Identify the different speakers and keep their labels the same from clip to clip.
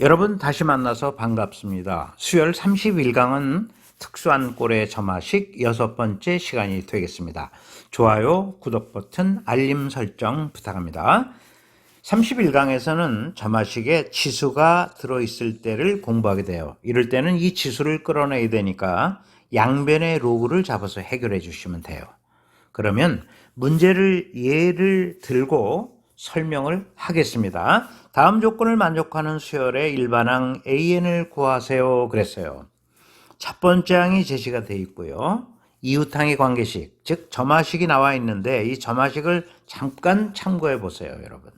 Speaker 1: 여러분 다시 만나서 반갑습니다. 수열 31강은 특수한 꼴의 점화식 6번째 시간이 되겠습니다. 좋아요, 구독 버튼, 알림 설정 부탁합니다. 31강에서는 점화식에 치수가 들어있을 때를 공부하게 돼요. 이럴 때는 이 치수를 끌어내야 되니까 양변의 로그를 잡아서 해결해 주시면 돼요. 그러면 문제를 예를 들고 설명을 하겠습니다. 다음 조건을 만족하는 수열의 일반항 AN을 구하세요 그랬어요. 첫 번째 항이 제시가 되어 있고요. 이웃항의 관계식, 즉 점화식이 나와 있는데 이 점화식을 잠깐 참고해 보세요, 여러분.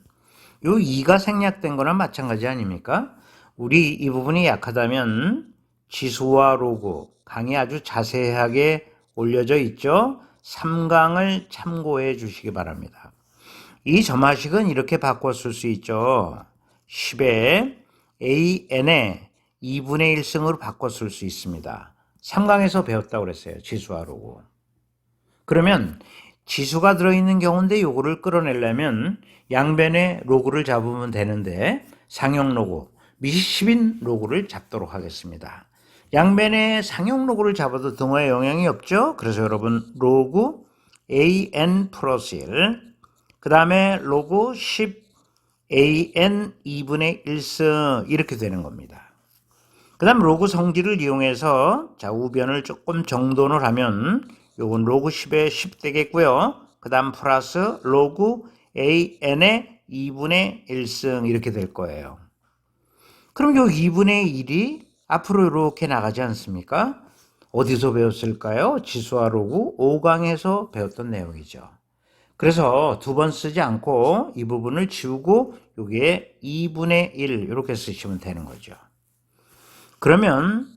Speaker 1: 요 2가 생략된 거나 마찬가지 아닙니까? 우리 이 부분이 약하다면 지수와 로그, 강이 아주 자세하게 올려져 있죠? 3강을 참고해 주시기 바랍니다. 이 점화식은 이렇게 바꿔 쓸 수 있죠. 10에 AN의 2분의 1승으로 바꿔 쓸 수 있습니다. 3강에서 배웠다고 그랬어요. 지수와 로그. 그러면 지수가 들어있는 경우인데 요거를 끌어내려면 양변의 로그를 잡으면 되는데 상용 로그, 미시십인 로그를 잡도록 하겠습니다. 양변의 상용 로그를 잡아도 등호에 영향이 없죠. 그래서 여러분 로그 AN 플러스 1, 그 다음에 로그 10 AN 2분의 1승 이렇게 되는 겁니다. 그 다음 로그 성질을 이용해서 자 우변을 조금 정돈을 하면 요건 로그 10에 10 되겠고요. 그 다음 플러스 로그 AN의 2분의 1승 이렇게 될 거예요. 그럼 요 2분의 1이 앞으로 이렇게 나가지 않습니까? 어디서 배웠을까요? 지수와 로그 5강에서 배웠던 내용이죠. 그래서 두 번 쓰지 않고 이 부분을 지우고 여기에 2분의 1 이렇게 쓰시면 되는 거죠. 그러면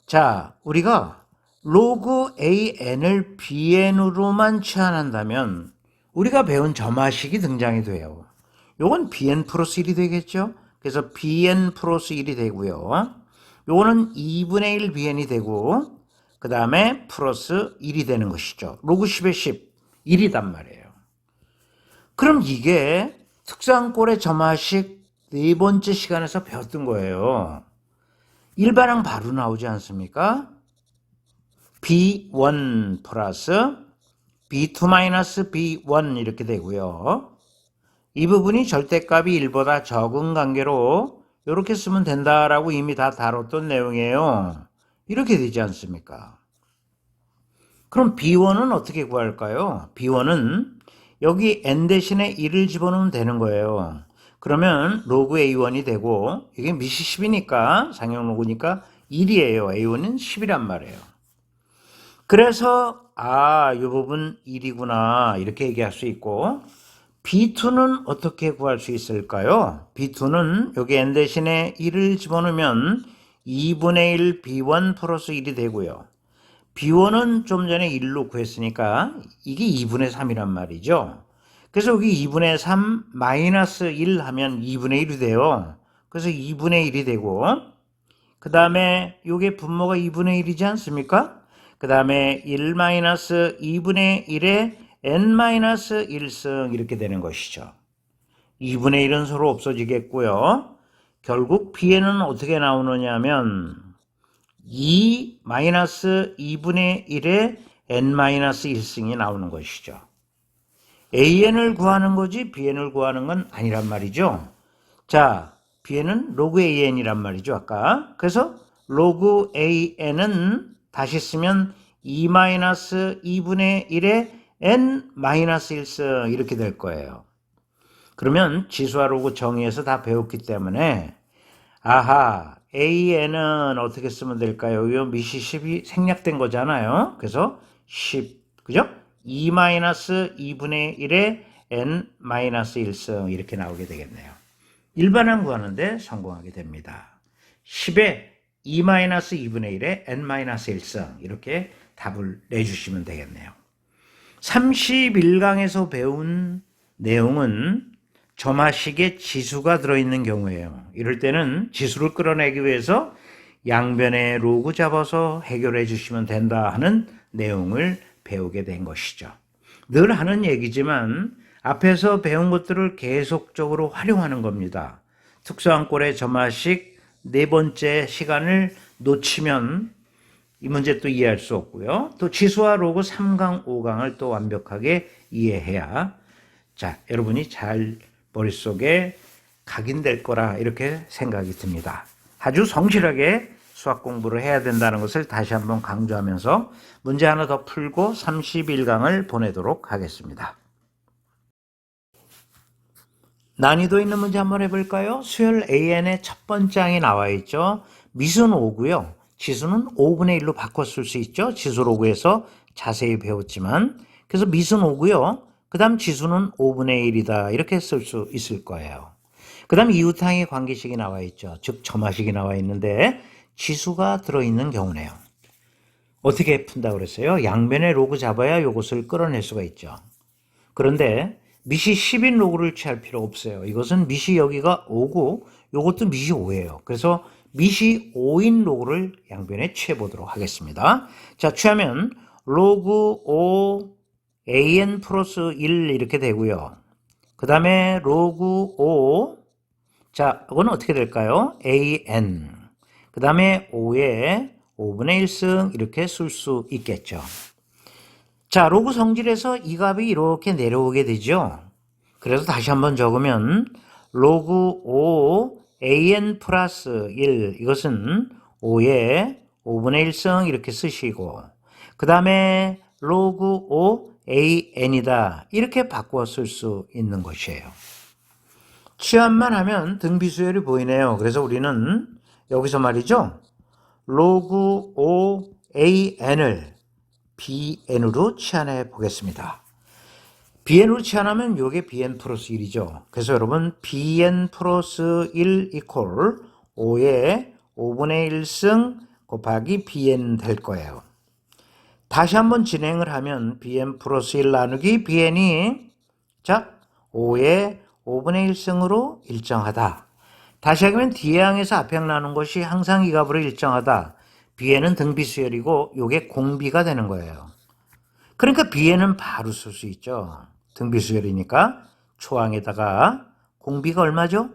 Speaker 1: 자 우리가 로그 AN을 BN으로만 치환한다면 우리가 배운 점화식이 등장이 돼요. 요건 BN 플러스 1이 되겠죠. 그래서 BN 플러스 1이 되고요. 요거는 2분의 1 BN이 되고 그 다음에 플러스 1이 되는 것이죠. 로그 10에 10, 1이단 말이에요. 그럼 이게 특수한꼴의 점화식 네 번째 시간에서 배웠던 거예요. 일반항 바로 나오지 않습니까? B1 플러스 B2 마이너스 B1 이렇게 되고요. 이 부분이 절대값이 1보다 적은 관계로 이렇게 쓰면 된다라고 이미 다 다뤘던 내용이에요. 이렇게 되지 않습니까? 그럼 B1은 어떻게 구할까요? B1은 여기 n 대신에 1을 집어넣으면 되는 거예요. 그러면 로그 A1이 되고 이게 미시 10이니까 상용 로그니까 1이에요. A1은 10이란 말이에요. 그래서 이 부분 1이구나 이렇게 얘기할 수 있고 B2는 어떻게 구할 수 있을까요? B2는 여기 n 대신에 1을 집어넣으면 2분의 1 B1 플러스 1이 되고요. B1은 좀 전에 1로 구했으니까 이게 2분의 3이란 말이죠. 그래서 여기 2분의 3 마이너스 1 하면 2분의 1이 돼요. 그래서 2분의 1이 되고 그 다음에 이게 분모가 2분의 1이지 않습니까? 그 다음에 1 마이너스 2분의 1에 n-1승 이렇게 되는 것이죠. 2분의 1은 서로 없어지겠고요. 결국 B에는 어떻게 나오느냐 하면 2-2분의 1에 n-1승이 나오는 것이죠. AN을 구하는 거지 BN을 구하는 건 아니란 말이죠. 자, BN은 로그 AN이란 말이죠, 아까. 그래서 로그 AN은 다시 쓰면 2-2분의 1에 n-1승 이렇게 될 거예요. 그러면 지수와 로그 정의에서 다 배웠기 때문에 AN은 어떻게 쓰면 될까요? 이 미시 10이 생략된 거잖아요. 그래서 10, 그죠? 2-2분의 1에 n-1승 이렇게 나오게 되겠네요. 일반항 구하는데 성공하게 됩니다. 10에 2-2분의 1에 n-1승 이렇게 답을 내주시면 되겠네요. 31강에서 배운 내용은 점화식에 지수가 들어있는 경우예요. 이럴 때는 지수를 끌어내기 위해서 양변의 로그 잡아서 해결해 주시면 된다 하는 내용을 배우게 된 것이죠. 늘 하는 얘기지만 앞에서 배운 것들을 계속적으로 활용하는 겁니다. 특수한 꼴의 점화식 네 번째 시간을 놓치면 이 문제 또 이해할 수 없고요. 또 지수와 로그 3강, 5강을 또 완벽하게 이해해야 자, 여러분이 잘 머릿속에 각인될 거라 이렇게 생각이 듭니다. 아주 성실하게 수학 공부를 해야 된다는 것을 다시 한번 강조하면서 문제 하나 더 풀고 31강을 보내도록 하겠습니다. 난이도 있는 문제 한번 해볼까요? 수열 AN의 첫 번째 항이 나와 있죠. 미수는 5고요. 지수는 5분의 1로 바꿔 쓸 수 있죠. 지수 로그에서 자세히 배웠지만. 그래서 미수는 5고요. 그 다음 지수는 5분의 1이다. 이렇게 쓸 수 있을 거예요. 그 다음 이웃항의 관계식이 나와 있죠. 즉 점화식이 나와 있는데 지수가 들어있는 경우네요. 어떻게 푼다고 그랬어요? 양변에 로그 잡아야 이것을 끌어낼 수가 있죠. 그런데 미시 10인 로그를 취할 필요 없어요. 이것은 미시 여기가 5고 이것도 미시 5예요. 그래서 미시 5인 로그를 양변에 취해 보도록 하겠습니다. 자, 취하면 로그 5 an 플러스 1 이렇게 되고요. 그 다음에 로그 5 자, 이건 어떻게 될까요? an 그 다음에 5에 5분의 1승 이렇게 쓸 수 있겠죠. 자, 로그 성질에서 이 값이 이렇게 내려오게 되죠. 그래서 다시 한번 적으면 로그 5 an 플러스 1 이것은 5에 5분의 1승 이렇게 쓰시고 그 다음에 로그 5 an이다 이렇게 바꿔 쓸 수 있는 것이에요. 취합만 하면 등비수열이 보이네요. 그래서 우리는 여기서 말이죠. 로그 5 an을 bn으로 치환해 보겠습니다. bn으로 치환하면 이게 bn 플러스 1이죠. 그래서 여러분 bn 플러스 1 이퀄 5에 5분의 1승 곱하기 bn 될 거예요. 다시 한번 진행을 하면 bn 플러스 1 나누기 bn이 자 5에 5분의 1승으로 일정하다. 다시 하면 D항에서 앞항 나눈 것이 항상 이 값으로 일정하다. B에는 등비수열이고 이게 공비가 되는 거예요. 그러니까 B에는 바로 쓸 수 있죠. 등비수열이니까 초항에다가 공비가 얼마죠?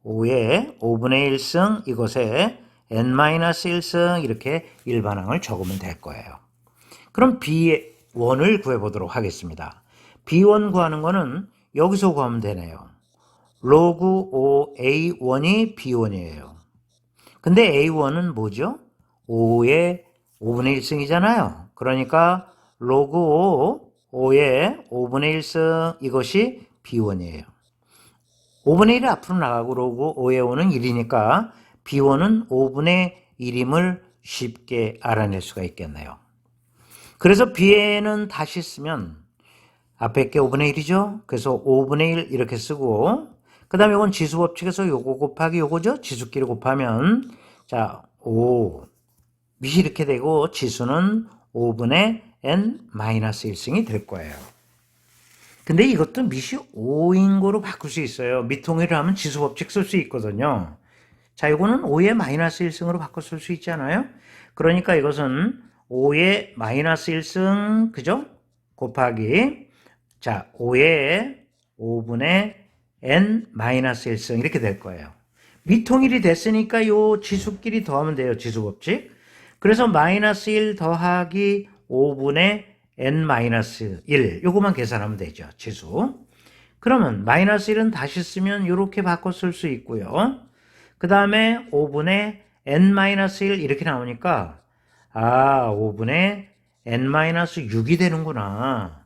Speaker 1: 5에 5분의 1승 이것에 n-1승 이렇게 일반항을 적으면 될 거예요. 그럼 B1을 구해보도록 하겠습니다. B1 구하는 거는 여기서 구하면 되네요. 로그 5A1이 B1이에요. 근데 A1은 뭐죠? 5의 5분의 1승이잖아요. 그러니까 로그 5의 5분의 1승 이것이 B1이에요. 5분의 1이 앞으로 나가고 로그 5의 5는 1이니까 B1은 5분의 1임을 쉽게 알아낼 수가 있겠네요. 그래서 B에는 다시 쓰면 앞에 게 5분의 1이죠. 그래서 5분의 1 이렇게 쓰고 그 다음에 이건 지수법칙에서 요거 곱하기 요거죠. 지수끼리 곱하면 자 5 밑이 이렇게 되고 지수는 5분의 n-1승이 될 거예요. 근데 이것도 밑이 5인 거로 바꿀 수 있어요. 밑통일을 하면 지수법칙 쓸 수 있거든요. 자, 이거는 5의 마이너스 1승으로 바꿔 쓸 수 있잖아요. 그러니까 이것은 5의 마이너스 1승 그죠? 곱하기 자 5의 5분의 n-1승 이렇게 될 거예요. 미통일이 됐으니까 요 지수끼리 더하면 돼요. 지수법칙. 그래서 마이너스 1 더하기 5분의 n-1 요거만 계산하면 되죠. 지수. 그러면 마이너스 1은 다시 쓰면 이렇게 바꿔 쓸 수 있고요. 그 다음에 5분의 n-1 이렇게 나오니까 5분의 n-6이 되는구나.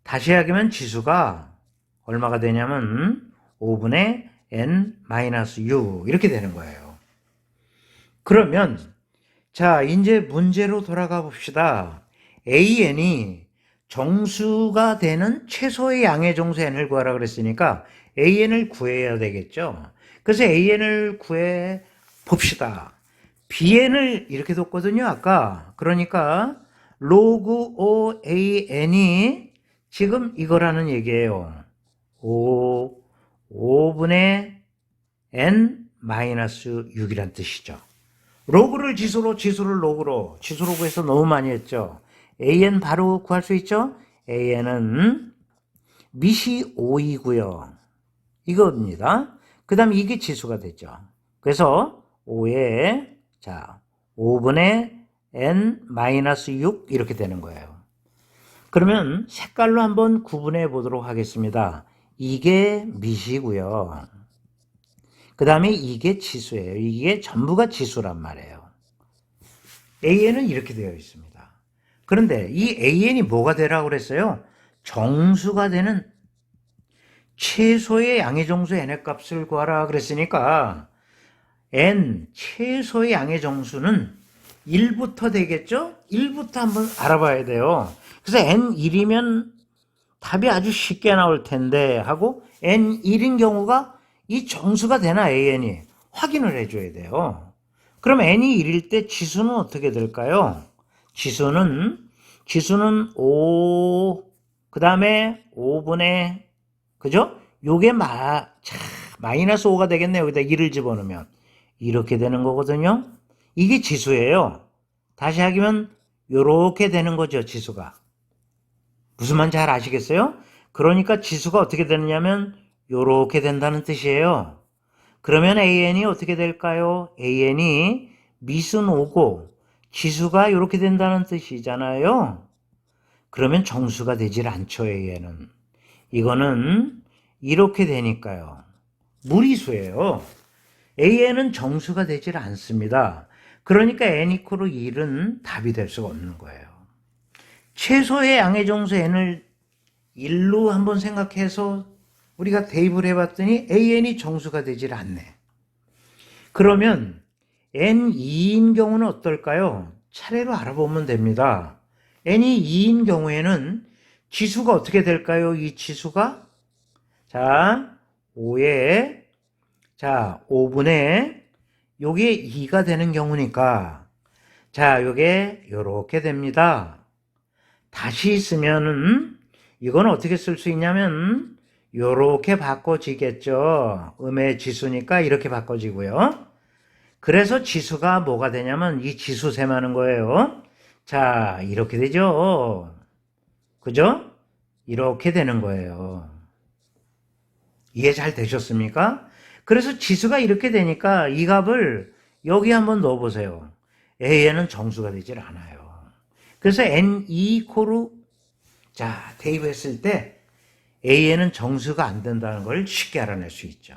Speaker 1: 다시 하면 지수가 얼마가 되냐면 5분의 n-6 이렇게 되는 거예요. 그러면 자 이제 문제로 돌아가 봅시다. an이 정수가 되는 최소의 양의 정수 n을 구하라 그랬으니까 an을 구해야 되겠죠. 그래서 an을 구해 봅시다. bn을 이렇게 뒀거든요 아까. 그러니까 로그 5an이 지금 이거라는 얘기예요. 5분의 n-6이란 뜻이죠. 로그를 지수로, 지수를 로그로, 지수 로그에서 너무 많이 했죠. an 바로 구할 수 있죠? an은 밑이 5이고요. 이겁니다. 그 다음에 이게 지수가 되죠. 그래서 5에 자 5분의 n-6 이렇게 되는 거예요. 그러면 색깔로 한번 구분해 보도록 하겠습니다. 이게 밑이고요. 그 다음에 이게 지수예요. 이게 전부가 지수란 말이에요. AN은 이렇게 되어 있습니다. 그런데 이 AN이 뭐가 되라고 그랬어요? 정수가 되는 최소의 양의 정수 n의 값을 구하라 그랬으니까 n 최소의 양의 정수는 1부터 되겠죠? 1부터 한번 알아봐야 돼요. 그래서 n1이면 답이 아주 쉽게 나올 텐데 하고 n1인 경우가 이 정수가 되나 an이 확인을 해줘야 돼요. 그럼 n이 1일 때 지수는 어떻게 될까요? 지수는 5, 그 다음에 5분의, 그죠? 요게 마이너스 5가 되겠네요. 여기다 1을 집어넣으면. 이렇게 되는 거거든요. 이게 지수예요. 다시 하기면 요렇게 되는 거죠, 지수가. 무슨 말인지 잘 아시겠어요? 그러니까 지수가 어떻게 되느냐면 요렇게 된다는 뜻이에요. 그러면 AN이 어떻게 될까요? AN이 밑은 5고 지수가 요렇게 된다는 뜻이잖아요. 그러면 정수가 되질 않죠, AN은. 이거는 이렇게 되니까요. 무리수예요. AN은 정수가 되질 않습니다. 그러니까 n 이퀄 1은 답이 될 수가 없는 거예요. 최소의 양의 정수 n을 1로 한번 생각해서 우리가 대입을 해봤더니 AN이 정수가 되질 않네. 그러면 N2인 경우는 어떨까요? 차례로 알아보면 됩니다. N이 2인 경우에는 지수가 어떻게 될까요? 이 지수가 자 5에 자 5분의 요게 2가 되는 경우니까 자 요게 요렇게 됩니다. 다시 쓰면은 이건 어떻게 쓸 수 있냐면 요렇게 바꿔지겠죠. 음의 지수니까 이렇게 바꿔지고요. 그래서 지수가 뭐가 되냐면 이 지수 셈하는 거예요. 자 이렇게 되죠. 그죠? 이렇게 되는 거예요. 이해 잘 되셨습니까? 그래서 지수가 이렇게 되니까 이 값을 여기 한번 넣어보세요. AN은 정수가 되질 않아요. 그래서 N2 코로 자 대입했을 때 AN은 정수가 안 된다는 걸 쉽게 알아낼 수 있죠.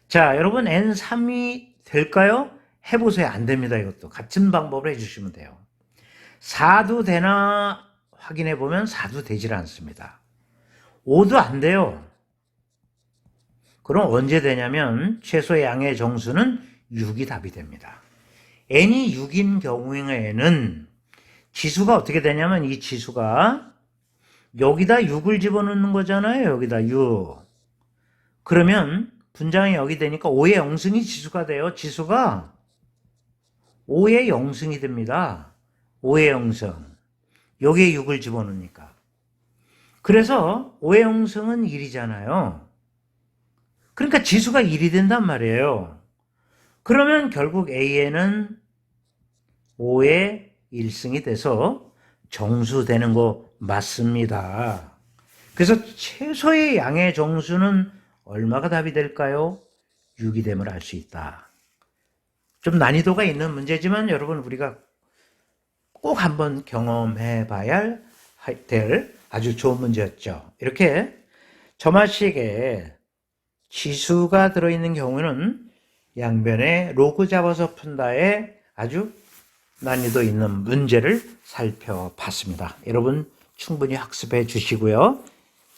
Speaker 1: 자 여러분 N3이 될까요? 해보세요. 안 됩니다. 이것도 같은 방법을 해주시면 돼요. 4도 되나 확인해 보면 4도 되질 않습니다. 5도 안 돼요. 그럼 언제 되냐면 최소의 양의 정수는 6이 답이 됩니다. n이 6인 경우에는 지수가 어떻게 되냐면 이 지수가 여기다 6을 집어넣는 거잖아요. 여기다 6. 그러면 분장이 여기 되니까 5의 영승이 지수가 돼요. 지수가 5의 영승이 됩니다. 5의 영승. 여기에 6을 집어넣으니까. 그래서 5의 영승은 1이잖아요. 그러니까 지수가 1이 된단 말이에요. 그러면 결국 AN은 5의 1승이 돼서 정수되는 거 맞습니다. 그래서 최소의 양의 정수는 얼마가 답이 될까요? 6이 됨을 알 수 있다. 좀 난이도가 있는 문제지만 여러분 우리가 꼭 한번 경험해 봐야 될 아주 좋은 문제였죠. 이렇게 점화식에 지수가 들어있는 경우는 양변에 로그 잡아서 푼다에 아주 난이도 있는 문제를 살펴봤습니다. 여러분 충분히 학습해 주시고요.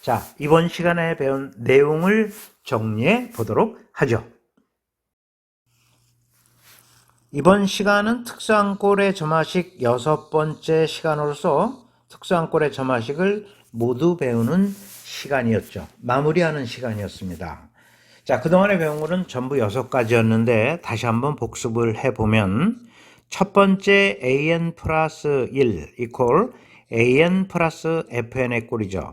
Speaker 1: 자, 이번 시간에 배운 내용을 정리해 보도록 하죠. 이번 시간은 특수한 꼴의 점화식 6번째 시간으로서 특수한 꼴의 점화식을 모두 배우는 시간이었죠. 마무리하는 시간이었습니다. 자, 그동안에 배운 거는 전부 6가지였는데 다시 한번 복습을 해보면 첫 번째 an 플러스 1 이퀄 an 플러스 fn의 꼴이죠.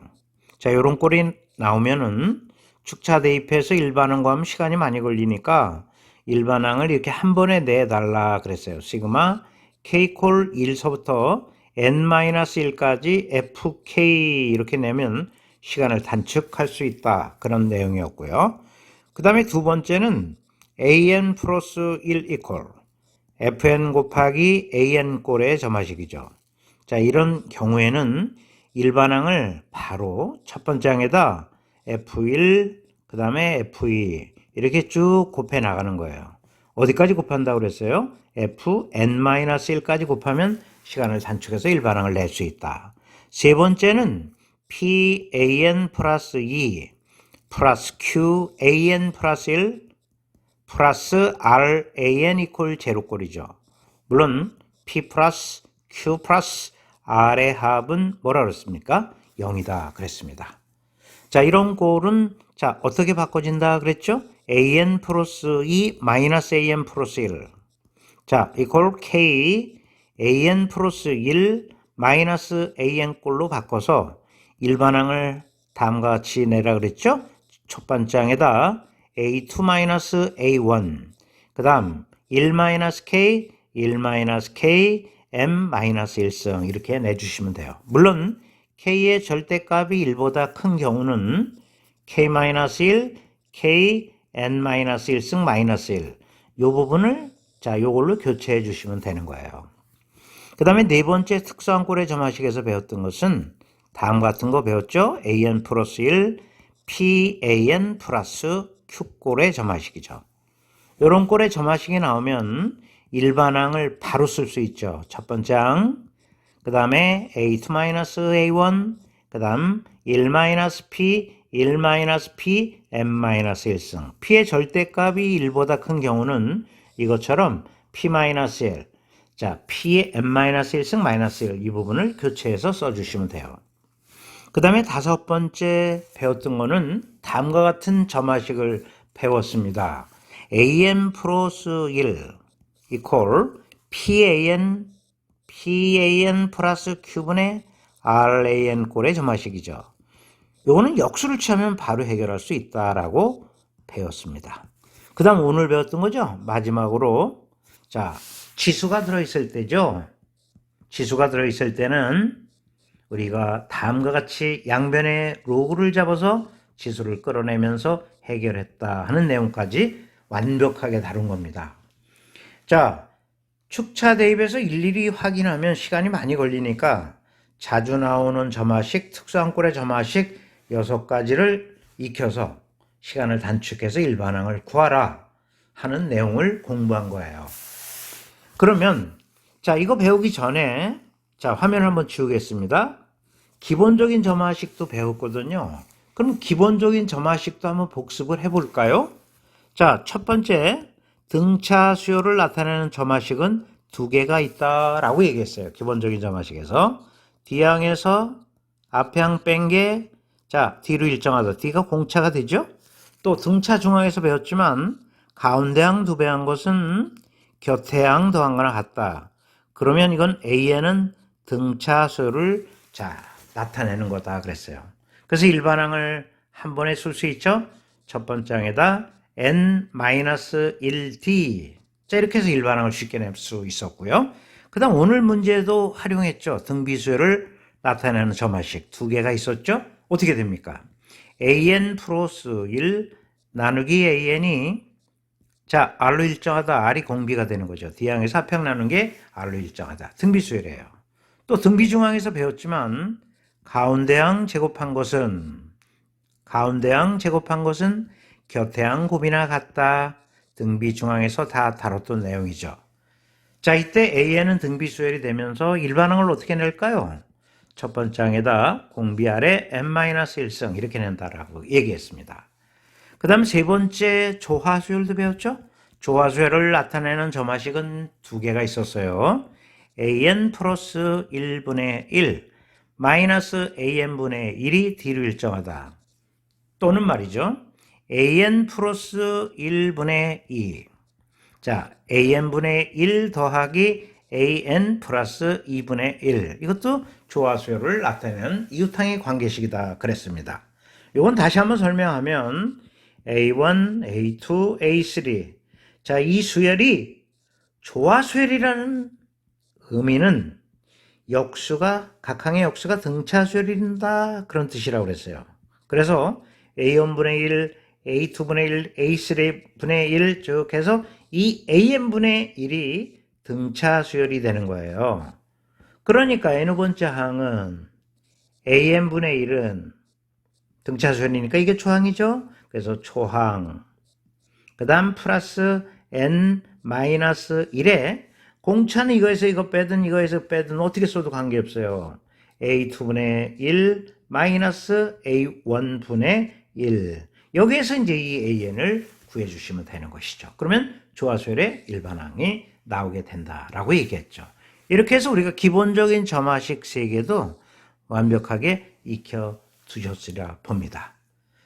Speaker 1: 자, 이런 꼴이 나오면은 축차 대입해서 일반항 구하면 시간이 많이 걸리니까 일반항을 이렇게 한 번에 내달라 그랬어요. 시그마 k콜 1서부터 n-1까지 fk 이렇게 내면 시간을 단축할 수 있다. 그런 내용이었고요. 그 다음에 두 번째는 an 플러스 1 이퀄 fn 곱하기 an 꼴의 점화식이죠. 자, 이런 경우에는 일반항을 바로 첫 번째 항에다 f1, 그 다음에 f2 이렇게 쭉 곱해 나가는 거예요. 어디까지 곱한다고 그랬어요? fn-1까지 곱하면 시간을 단축해서 일반항을 낼 수 있다. 세 번째는 pan 플러스 2 플러스 qan 플러스 1 플러스 ran 이퀄 제로꼴이죠. 물론 p 플러스 q 플러스 r의 합은 뭐라 그랬습니까? 0이다 그랬습니다. 자, 이런 꼴은 자 어떻게 바꿔진다 그랬죠? an 플러스 2 마이너스 an 플러스 1. 자, 이퀄 k an 플러스 1 마이너스 an 꼴로 바꿔서 일반항을 다음과 같이 내라 그랬죠? 첫 번째 항에다 a2 마이너스 a1 그 다음 1 마이너스 k 1 마이너스 k m 마이너스 1승 이렇게 내주시면 돼요. 물론 k의 절대값이 1보다 큰 경우는 k 마이너스 1 k n 마이너스 1승 마이너스 1 이 부분을 자 요걸로 교체해 주시면 되는 거예요. 그 다음에 네 번째 특수한 꼴의 점화식에서 배웠던 것은 다음 같은 거 배웠죠? an 플러스 1 pan 플러스 q꼴의 점화식이죠. 이런 꼴의 점화식이 나오면 일반항을 바로 쓸 수 있죠. 첫 번째 항, 그 다음에 a2-a1, 그 다음 1-p, 1-p, m-1승. p의 절대값이 1보다 큰 경우는 이것처럼 p-1, 자, p의 m-1승 마이너스 1, 이 부분을 교체해서 써주시면 돼요. 그 다음에 다섯 번째 배웠던 거는 다음과 같은 점화식을 배웠습니다. an 플러스 1 이퀄 pan 플러스 q분의 ran 꼴의 점화식이죠. 이거는 역수를 취하면 바로 해결할 수 있다라고 배웠습니다. 그 다음 오늘 배웠던 거죠. 마지막으로 자 지수가 들어있을 때죠. 지수가 들어있을 때는 우리가 다음과 같이 양변의 로그를 잡아서 지수를 끌어내면서 해결했다 하는 내용까지 완벽하게 다룬 겁니다. 자, 축차 대입에서 일일이 확인하면 시간이 많이 걸리니까 자주 나오는 점화식, 특수한 꼴의 점화식 6가지를 익혀서 시간을 단축해서 일반항을 구하라 하는 내용을 공부한 거예요. 그러면 자, 이거 배우기 전에 자, 화면 한번 지우겠습니다. 기본적인 점화식도 배웠거든요. 그럼 기본적인 점화식도 한번 복습을 해볼까요? 자, 첫 번째 등차 수요를 나타내는 점화식은 2개가 있다라고 얘기했어요. 기본적인 점화식에서 D항에서 앞에 항 뺀 게 자, D로 일정하다. D가 공차가 되죠? 또 등차 중항에서 배웠지만 가운데 항 2배 한 것은 곁에 항 더한 거나 같다. 그러면 이건 A에는 등차 수요를 자 나타내는 거다 그랬어요. 그래서 일반항을 한 번에 쓸 수 있죠. 첫 번째 항에다 n-1d 자 이렇게 해서 일반항을 쉽게 낼 수 있었고요. 그 다음 오늘 문제도 활용했죠. 등비수요를 나타내는 점화식 2개가 있었죠. 어떻게 됩니까? an 플러스 1 나누기 an이 자 r로 일정하다. r이 공비가 되는 거죠. D항에서 합평 나눈 게 r로 일정하다. 등비수요래요. 또 등비중항에서 배웠지만 가운데항 제곱한 것은 곁에항 곱이나 같다. 등비중항에서 다 다뤘던 내용이죠. 자, 이때 A에는 등비수열이 되면서 일반항을 어떻게 낼까요? 첫 번째 항에다 공비 아래 n-1승 이렇게 낸다라고 얘기했습니다. 그 다음 세 번째 조화수열도 배웠죠? 조화수열을 나타내는 점화식은 2개가 있었어요. an 플러스 1분의 1 마이너스 an분의 1이 D로 일정하다. 또는 말이죠. an 플러스 1분의 2 자, an분의 1 더하기 an 플러스 2분의 1 이것도 조화수열을 나타내는 이웃항의 관계식이다 그랬습니다. 이건 다시 한번 설명하면 A1, A2, A3 자, 이 수열이 조화수열이라는 의미는 역수가 각항의 역수가 등차 수열이 된다 그런 뜻이라고 그랬어요. 그래서 A1분의 1, A2분의 1, A3분의 1 쭉 해서 이 AN분의 1이 등차 수열이 되는 거예요. 그러니까 N번째 항은 AN분의 1은 등차 수열이니까 이게 초항이죠. 그래서 초항. 그 다음 플러스 N-1에 공차는 이거에서 이거 빼든 이거에서 빼든 어떻게 써도 관계없어요. A2분의 1 마이너스 A1분의 1. 여기에서 이제 이 AN을 구해주시면 되는 것이죠. 그러면 조화수열의 일반항이 나오게 된다라고 얘기했죠. 이렇게 해서 우리가 기본적인 점화식 세계도 완벽하게 익혀 두셨으리라 봅니다.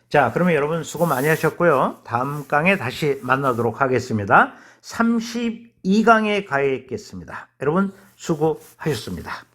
Speaker 1: 자, 그러면 여러분 수고 많이 하셨고요. 다음 강에 다시 만나도록 하겠습니다. 32강에 가겠습니다. 여러분 수고하셨습니다.